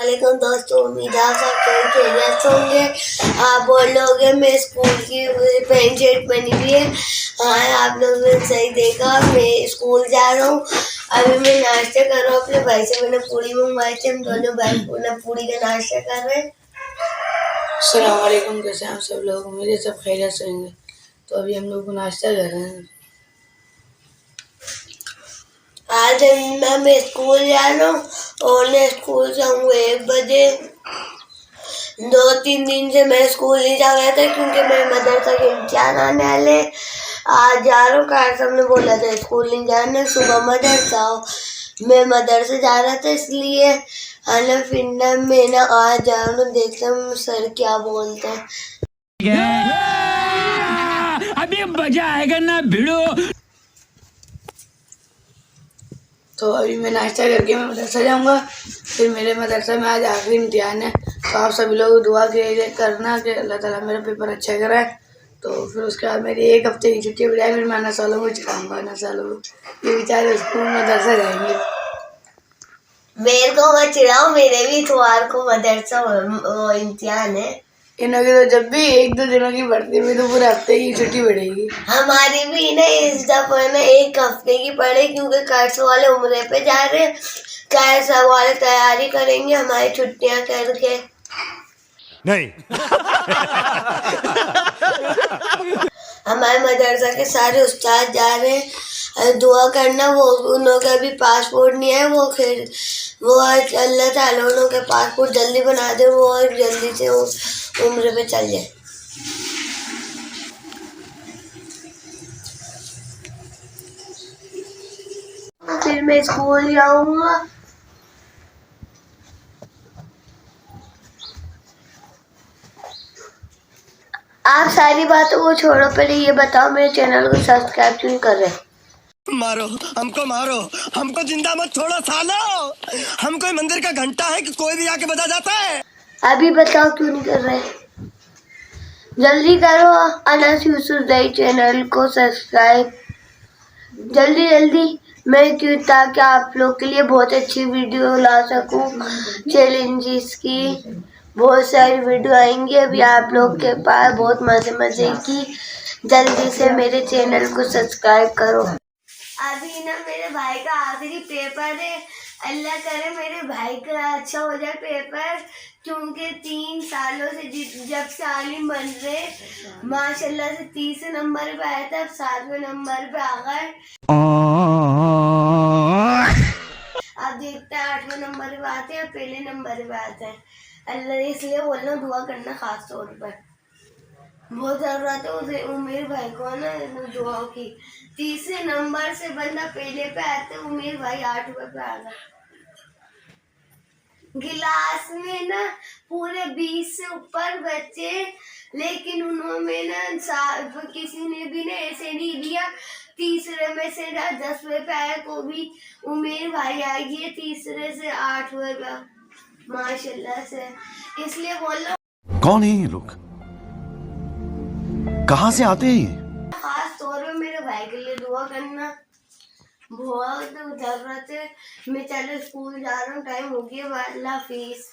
वालेकुम दोस्तों, उम्मीद है आप सब खैरियत से होंगे। आप बोलोगे मैं स्कूल की पैंट शर्ट पहनी हुई है। हाँ, आप लोगों ने सही देखा, मैं स्कूल जा रहा हूँ। अभी मैं नाश्ता कर रहा हूँ, अपने भाई से मैंने पूड़ी मंगवाई थी। हम दोनों भाई पूड़ी का नाश्ता कर रहे हैं। अस्सलाम वालेकुम, कैसे हैं आप सब लोग? उम्मीद सब खैरियत से होंगे। तो अभी हम लोग नाश्ता कर रहे हैं। आज मैं स्कूल जा रहा हूँ और मैं स्कूल जाऊँगा 1 बजे। 2-3 दिन से मैं स्कूल नहीं जा रहा था क्योंकि मेरे मदरसा के इम्तिहान आने वाले। आज जा रहा हूँ, कार साहब बोला था स्कूल नहीं जाना, सुबह मदरसा आओ। मैं मदरसे जा रहा था इसलिए फिर मैं आज जा रहा हूँ, देखता हूँ सर क्या बोलते हैं। अभी मजा आएगा ना भिड़ो। तो अभी मैं नाश्ता करके मैं मदरसा जाऊंगा। फिर मेरे मदरसा में आज आखिरी इम्तिहान है, तो आप सभी लोग दुआ के करना कि अल्लाह ताला मेरा पेपर अच्छा कराए। तो फिर उसके बाद मेरी 1 हफ्ते की छुट्टी हो जाए, फिर मैं आना सालों को चलाऊँगा। आना सालों को ये बेचारे स्कूल मदरसा जाएंगे। मेरे को मत चिढ़ाओ, मेरे भी इतवार को मदरसा इम्तिहान है। इनकी तो जब भी 1-2 दिनों की बढ़ती हुई तो पूरे हफ्ते की छुट्टी बढ़ेगी। हमारी भी ना इस दफा ना 1 हफ्ते की पड़े क्योंकि कर्स वाले उम्रे पे जा रहे। कर्स वाले तैयारी करेंगे हमारी छुट्टियां करके। नहीं। हमारे मदरसा के सारे उस्ताद जा रहे हैं। दुआ करना, वो उन्होंने अभी पासपोर्ट नहीं है, वो अल्लाह ताला उनके पासपोर्ट जल्दी बना दे, वो जल्दी से उम्र पे चल जाए। फिर मैं स्कूल जाऊंगा। आप सारी बातों को छोड़ो, पहले ये बताओ मेरे चैनल को सब्सक्राइब क्यों कर रहे हैं? मारो, हमको जिंदा मत छोड़ो सालो। हम कोई मंदिर का घंटा है कि कोई भी आके बजा जाता है। अभी बताओ क्यों नहीं कर रहे? जल्दी करो, अनस यूसुफ दई चैनल को सब्सक्राइब जल्दी जल्दी। मैं क्यों, ताकि आप लोग के लिए बहुत अच्छी वीडियो ला सकूं। चैलेंजेस की बहुत सारी वीडियो आएंगी अभी आप लोग के पास, बहुत मजे की। जल्दी से मेरे चैनल को सब्सक्राइब करो। अभी ना मेरे भाई का आखिरी पेपर है। अल्लाह करे मेरे भाई का अच्छा हो जाए पेपर, क्योंकि 3 सालों से जब से आलिम बन रहे माशाल्लाह से 30 नंबर पे आया था, अब 7वें नंबर पे आ गए। अब देखते हैं 8वें नंबर पे आते हैं, पहले नंबर पे आते हैं। अल्लाह, इसलिए बोलना दुआ करना खास तौर पर, बहुत जरूरत है उसे उमेर भाई को ना दुआओं की। 30 नंबर से बंदा पहले पे आते, उमेर भाई 8वें पे आ गया। गिलास में ना पूरे 20 से ऊपर बच्चे, लेकिन उन्होंने ना किसी ने भी ना ऐसे नहीं दिया। तीसरे में से 10वें पे आया को भी उमेर भाई आई है, तीसरे से 8वें पे माशाल्लाह से। इसलिए बोल रहा, कौन है ये लोग, कहाँ से आते हैं? खास तौर पे मेरे भाई के लिए दुआ करना, बहुत जरूरत है। मैं चलो स्कूल जा रहा हूँ, टाइम हो गया। अल्लाह हाफिज।